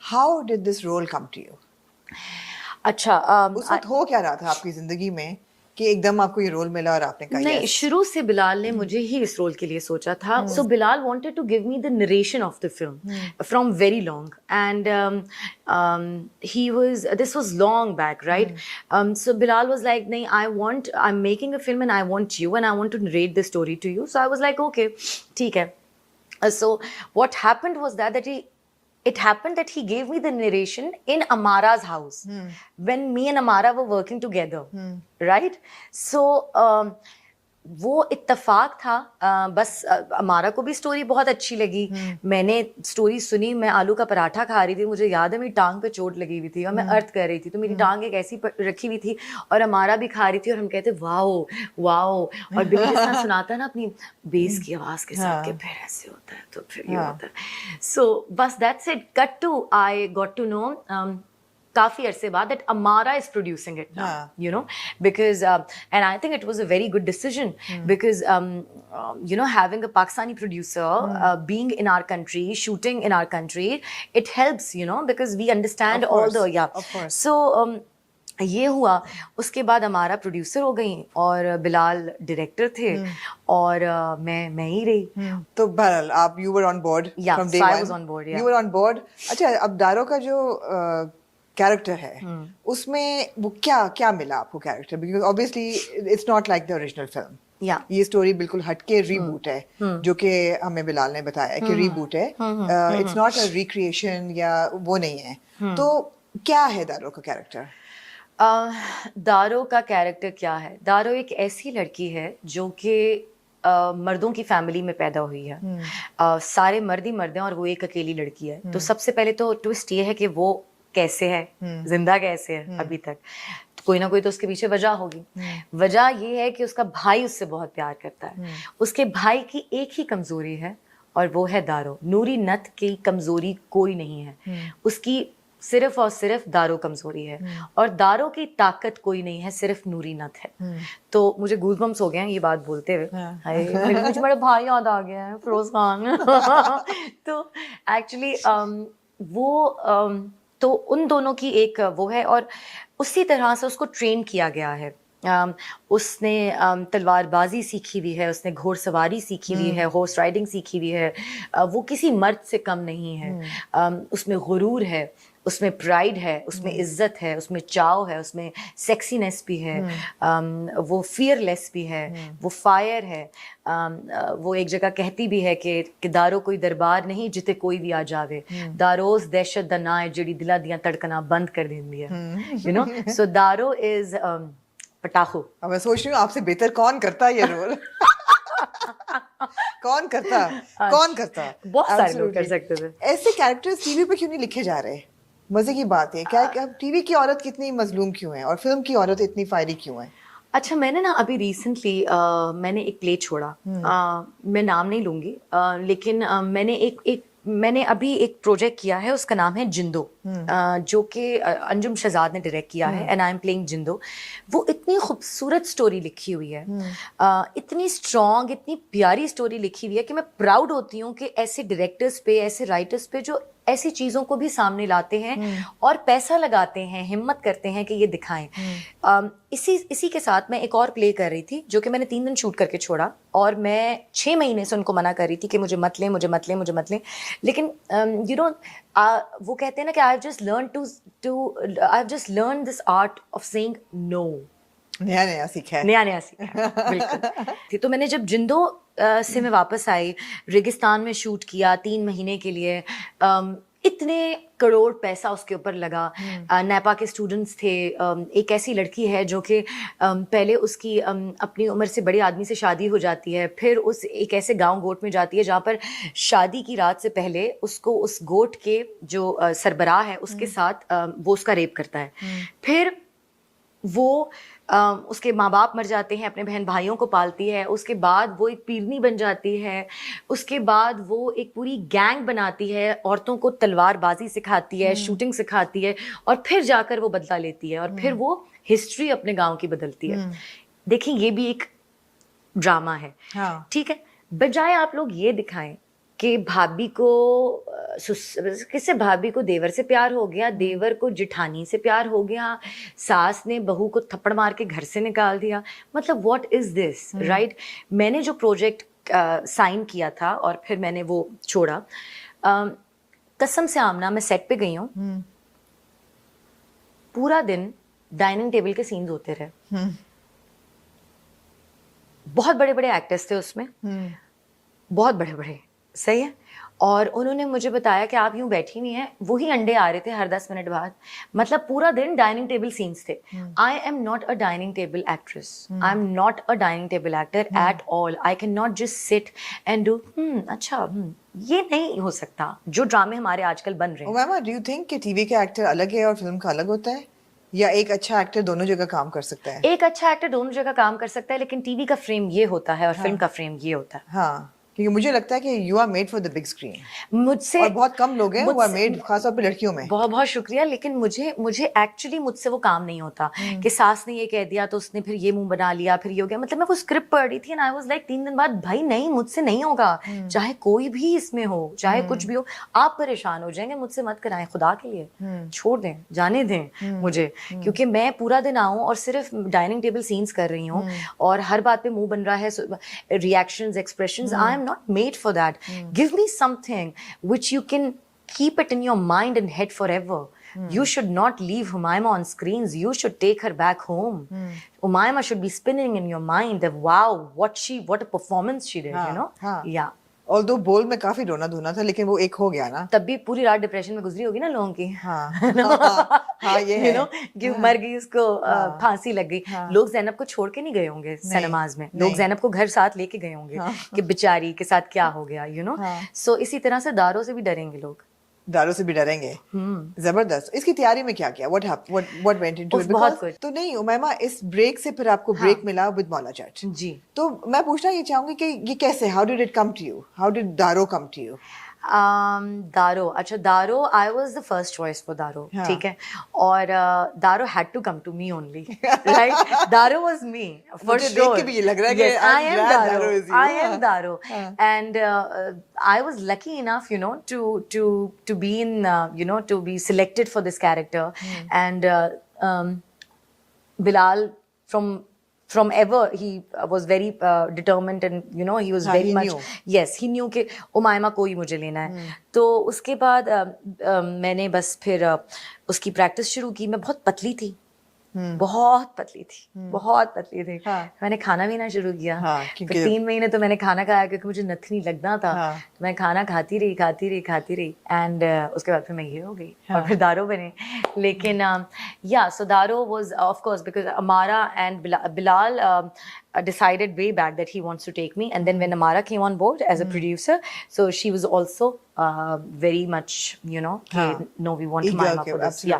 How did this role come to you? अच्छा, उस वक्त हो क्या रहा था आपकी जिंदगी में कि एकदम आपको ये रोल मिला और आपने कहा नहीं, yes? शुरू से बिलाल ने मुझे ही इस रोल के लिए सोचा था. So Bilal wanted to give me the narration of the film from very long, and this was long back, right? So Bilal was like, "नहीं, I'm making a film and I want you and I want to narrate the story to you." So I was like, "Okay, ठीक है." So what happened was it happened that he gave me the narration in Amara's house when me and Amara were working together, right? So वो इत्तेफाक था. बस अमारा को भी story बहुत अच्छी लगी. मैंने स्टोरी सुनी, मैं आलू का पराठा खा रही थी, मुझे याद है मेरी टांग पे चोट लगी हुई थी और मैं अर्थ कर रही थी, तो मेरी टांग एक ऐसी रखी हुई थी और अमारा भी खा रही थी और हम कहते वाओ वाओ. और बिल्ली जिस तरह सुनाता है ना अपनी बेस की आवाज के साथ कि फिर ऐसे होता है तो फिर ये होता है. सो बस that's it. Cut to I got to know काफी अरसे बाद that Amara is producing it now, you know, because and I think it was a very good decision because you know, having a Pakistani producer being in our country, shooting in our country, it helps, you know, because we understand Of course, all the of course. so ये हुआ. उसके बाद हमारा producer हो गई और Bilal director थे और मैं ही रही. तो बहरहाल आप you were on board Yeah, from day so I one. was on board, yeah. You were on board. अच्छा, अब दारो का जो कैरेक्टर है उसमें वो क्या क्या मिला आपको character? Because obviously it's not like the original film. Yeah. ये स्टोरी बिल्कुल हटके रीबूट है जो कि हमें बिलाल ने बताया कि रीबूट है. इट्स नॉट अ रिक्रिएशन या वो नहीं है. तो क्या है दारो का कैरेक्टर? दारो का कैरेक्टर क्या है? दारो एक ऐसी लड़की है जो कि मर्दों की फैमिली में पैदा हुई है. सारे मर्द ही मर्द हैं और वो एक अकेली लड़की है. तो सबसे पहले तो ट्विस्ट ये है कि वो कैसे है, जिंदा कैसे है अभी तक. तो कोई ना कोई तो उसके पीछे वजह होगी. वजह ये है कि उसका भाई उससे बहुत प्यार करता है. उसके भाई की एक ही कमजोरी है और वो है दारो. नूरी नत की कमजोरी कोई नहीं है. उसकी सिर्फ और सिर्फ दारो कमजोरी है और दारो की ताकत कोई नहीं है, सिर्फ नूरी नत है. तो मुझे गूज़बम्स हो गए हैं ये बात बोलते हुए. हाय, मुझे मेरा भाई याद आ गया है, फिरोज खान. तो एक्चुअली वो तो उन दोनों की एक वो है और उसी तरह से उसको ट्रेन किया गया है. उसने तलवारबाजी सीखी हुई है, उसने घोड़सवारी सीखी हुई है, हॉर्स राइडिंग सीखी हुई है. वो किसी मर्द से कम नहीं है. उसमें गुरूर है, उसमें प्राइड है, उसमें इज्जत है, उसमें चाव है, उसमें सेक्सीनेस भी है. वो फियरलेस भी है, वो फायर है. वो एक जगह कहती भी है कि दारो कोई दरबार नहीं जिते कोई भी आ जावे. दारोज दहशत दा ना है जेड़ी दिला दियां धड़कना बंद कर देंदी है. You know, so Daro is पटाखो. अब मैं सोच रही हूँ आपसे बेहतर कौन करता ये रोल? कौन करता? बहुत सारे लोग कर सकते थे. ऐसे कैरेक्टर्स टीवी पे क्यों नहीं लिखे जा रहे? मजे की बात है क्या टीवी की औरत कितनी मजलूम क्यों है और फिल्म की औरत इतनी फायरी क्यों है? अच्छा, मैंने ना अभी रिसेंटली मैंने एक प्ले छोड़ा. मैं नाम नहीं लूंगी, लेकिन मैंने अभी एक प्रोजेक्ट किया है, उसका नाम है जिंदो, जो कि अंजुम शहजाद ने डायरेक्ट किया है एंड आई एम प्लेइंग जिंदो. वो इतनी खूबसूरत स्टोरी लिखी हुई है, इतनी स्ट्रॉन्ग, इतनी प्यारी स्टोरी लिखी हुई है कि मैं प्राउड होती हूँ कि ऐसे डायरेक्टर्स पे, ऐसे राइटर्स पे जो ऐसी चीज़ों को भी सामने लाते हैं और पैसा लगाते हैं, हिम्मत करते हैं कि ये दिखाएं. इसी के साथ मैं एक और प्ले कर रही थी जो कि मैंने 3 दिन शूट करके छोड़ा और मैं 6 महीने से उनको मना कर रही थी कि मुझे मत लें. लेकिन यू नो, वो कहते हैं ना कि I have just learn this art of saying no. नया सीखा है. बिल्कुल. तो मैंने जब जिंदो से मैं वापस आई, रेगिस्तान में शूट किया 3 महीने के लिए. इतने करोड़ पैसा उसके ऊपर लगा. नेपा के स्टूडेंट्स थे. एक ऐसी लड़की है जो कि पहले उसकी अपनी उम्र से बड़े आदमी से शादी हो जाती है, फिर उस एक ऐसे गांव गोट में जाती है जहाँ पर शादी की रात से पहले उसको उस गोट के जो सरबराह है उसके साथ वो उसका रेप करता है. फिर वो उसके माँ बाप मर जाते हैं, अपने बहन भाइयों को पालती है. उसके बाद वो एक पीरनी बन जाती है. उसके बाद वो एक पूरी गैंग बनाती है, औरतों को तलवारबाजी सिखाती है, शूटिंग सिखाती है और फिर जाकर वो बदला लेती है और फिर वो हिस्ट्री अपने गांव की बदलती है. देखिए, ये भी एक ड्रामा है. ठीक है, बजाय आप लोग ये दिखाएं कि भाभी को किससे, भाभी को देवर से प्यार हो गया, देवर को जिठानी से प्यार हो गया, सास ने बहू को थप्पड़ मार के घर से निकाल दिया। मतलब व्हाट इज दिस, राइट? मैंने जो प्रोजेक्ट साइन किया था और फिर मैंने वो छोड़ा, कसम से आमना, मैं सेट पे गई हूँ, पूरा दिन डाइनिंग टेबल के सीन्स होते रहे। बहुत बड़े बड़े एक्टर्स थे उसमें, बहुत बड़े बड़े, सही है। और उन्होंने मुझे बताया कि आप यूं बैठी हुई हैं, वही अंडे आ रहे थे हर 10 मिनट बाद। मतलब पूरा दिन डाइनिंग टेबल सीन्स थे। I am not a dining table actress, I am not a dining table actor at all. I can not just sit and do अच्छा, ये नहीं हो सकता जो ड्रामे हमारे आजकल बन रहे हैं। उमैमा, डू यू थिंक कि टीवी का एक्टर अलग है और फिल्म का अलग होता है, या एक अच्छा एक्टर दोनों जगह काम कर सकता है? एक अच्छा एक्टर दोनों जगह काम कर सकता है, लेकिन टीवी का फ्रेम ये होता है और फिल्म का फ्रेम ये होता है। हाँ, क्योंकि मुझे लगता है कि you are made for the big screen, मुझसे, और बहुत कम लोग हैं वो आर मेड, खासतौर पे लड़कियों में। बहुत बहुत शुक्रिया, लेकिन मुझे एक्चुअली मुझसे वो काम नहीं होता कि सास ने ये कह दिया तो उसने फिर ये मुंह बना लिया, फिर ये हो गया। मतलब मैं वो स्क्रिप्ट पढ़ रही थी एंड आई वाज लाइक 3 दिन बाद, भाई नहीं, मुझसे नहीं होगा, चाहे कोई भी इसमें हो, चाहे कुछ भी हो, आप परेशान हो जाएंगे, मुझसे मत कराएं, खुदा के लिए छोड़ दें, जाने दें मुझे, क्योंकि मैं पूरा दिन आऊं और सिर्फ डाइनिंग टेबल सीन्स कर रही हूँ और हर बात पे मुंह बन रहा है, reactions, expressions. I am not made for that. Give me something which you can keep it in your mind and head forever. You should not leave Humaima on screens. You should take her back home. Humaima should be spinning in your mind that wow, what a performance she did, you know? Yeah. Although बोल में काफी रोना धोना था, लेकिन वो एक हो गया ना। तब भी पूरी रात डिप्रेशन में गुजरी होगी ना लोगों की। हाँ, हाँ, ये है। You know, कि मर गई, उसको फांसी लग गई। लोग ज़ैनब को छोड़ के नहीं गए होंगे सिनेमाज में, लोग ज़ैनब को घर साथ लेके गए होंगे कि बेचारी के साथ क्या हो गया, you know? So इसी तरह से दारों से भी डरेंगे लोग, दारों से भी डरेंगे। जबरदस्त। इसकी तैयारी में क्या किया? What went into it? बहुत कुछ। तो नहीं उमैमा, इस ब्रेक से फिर आपको ब्रेक मिला विद मौला जट। जी। तो मैं पूछना ये चाहूंगी कि ये कैसे, how did it come to you, how did Daro come to you? Daro, अच्छा, Daro, I was the first choice for Daro, ठीक है, और Daro had to come to me only, right? Daro was me for sure. देख के भी ये लग रहा है कि I am Daro, and I was lucky enough, you know, to be in, you know, to be selected for this character, and Bilal from ever he was very determined, and you know he was very much knew. Yes, he knew कि उमायमा को ही मुझे लेना है। तो उसके बाद मैंने बस फिर उसकी प्रैक्टिस शुरू की। मैं बहुत पतली थी, बहुत पतली थी, बहुत पतली थी। मैंने खाना पीना शुरू किया। फिर 3 महीने तो मैंने खाना खाया क्योंकि मुझे नथनी लगना था। तो मैं खाना खाती रही एंड उसके बाद फिर मैं ये हो गई और फिर दारो बने। लेकिन या सो दारो वाज ऑफ कोर्स बिकॉज अमारा and Bilal decided way back that he wants to take me, and then when Amara came on board as a producer, so she was also very much, you know, no, we want Humaima for this. Yeah,